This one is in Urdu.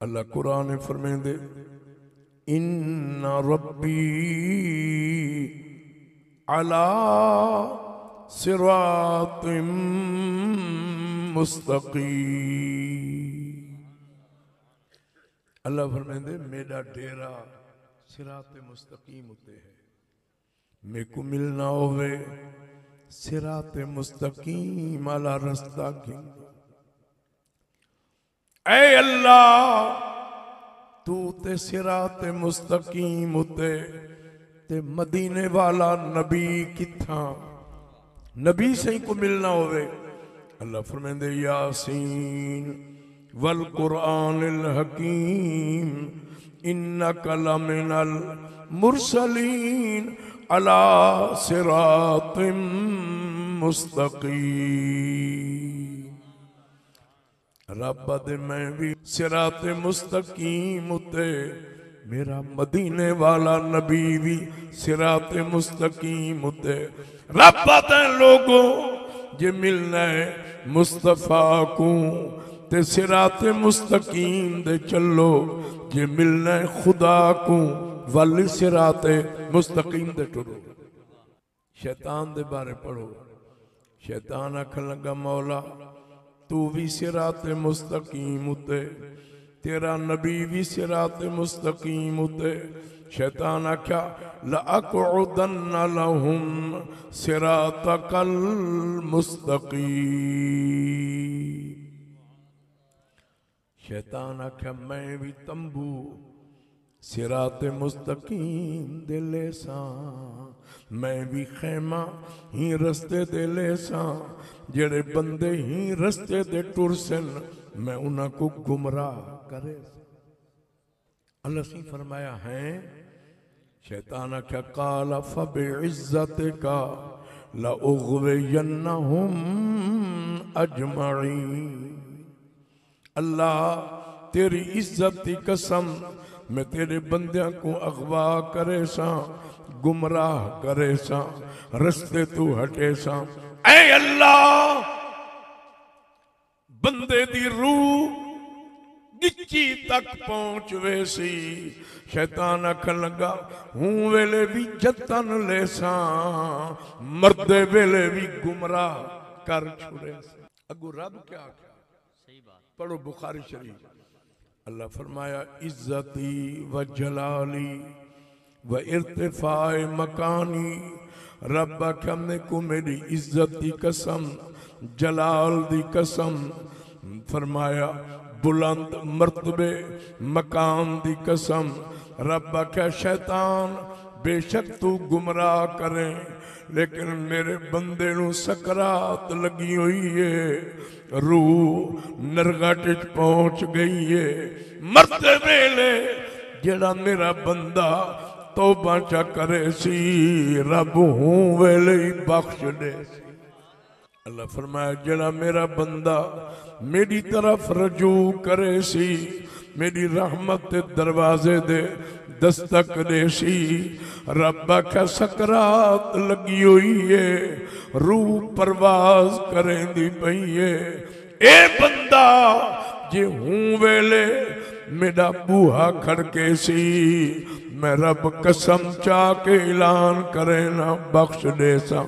اللہ قرآن فرمیندے ان ربی علی صراط مستقیم۔ اللہ فرمیندے میرا ڈیرا صراط مستقیم ہوتے ہے، میں کو ملنا ہوئے صراط مستقیم علی رستہ کی۔ اے اللہ تو تے صراط مستقیم ہوتے تے مدینے والا نبی کتھا نبی سے کو ملنا ہوئے۔ اللہ فرمیندے یاسین والقرآن الحکیم انک لمن المرسلین علی صراط مستقیم۔ رب دے میں بھی صراط مستقیم تے میرا مدینے والا نبی بھی صراط مستقیم تے۔ رب دے لوگوں جے ملنا ہے مصطفیٰ کو تے صراط مستقیم دے چلو، جے ملنا ہے خدا کو والی صراط مستقیم دے ٹرو۔ شیطان دے بارے پڑھو، شیطان آکھن لگا مولا تو بھی صراط مستقیم ہوتے، تیرا نبی بھی صراط مستقیم ہوتے۔ شیطان آکھا لَأَقْعُدَنَّ لَهُمْ صِرَاطَكَ الْمُسْتَقِيمِ۔ شیطان آکھا میں بھی تمبو صراط مستقیم دے لے ساں، میں بھی خیمہ ہی رستے دے لے ساں، جڑے بندے ہی رستے دے ٹرسن میں انہاں کو گمراہ کرے۔ اللہ سے فرمایا ہے شیطان کیا قال فبعزتک لأغوینہم اجمعین۔ اللہ تیری عزت کی قسم میں تیرے بندیاں کو اغوا کرے ساں، گمراہ کرے ساں، رستے تو ہٹے ساں۔ اے اللہ بندے دی روح گچی تک پہنچ ویسی، شیطان آکھن لگا ہوں ویلے بھی جتن لے ساں، مردے ویلے بھی گمراہ کر چھڑے ساں۔ اگو رب کیا کیا پڑھو بخاری شریف۔ اللہ فرمایا عزتی و جلالی و ارتفاع مکانی، رب ہم نے کو میری عزت دی قسم، جلال دی قسم، فرمایا بلند مرتبے مقام دی قسم۔ رب کیا شیطان بے شک تو گمراہ کریں، لیکن میرے بندے نو سکرات لگی ہوئی ہے، روح نرگاٹچ پہنچ گئی ہے، مرتے ویلے جڑا میرا بندہ توبہ چا کرے سی، رب ہوں ویلے ہی بخش دے سی۔ اللہ فرمایا جڑا میرا بندہ میری طرف رجوع کرے سی، میری رحمت دے دروازے دے دستک دے سی، رب کا سکرات لگی ہوئی ہے، روح پرواز کریں دی پئی ہے۔ اے بندہ جے ہوں ویلے میرا بوہا کھڑکے سی، میں رب قسم چاہ کے اعلان کرے نہ بخش دے سا۔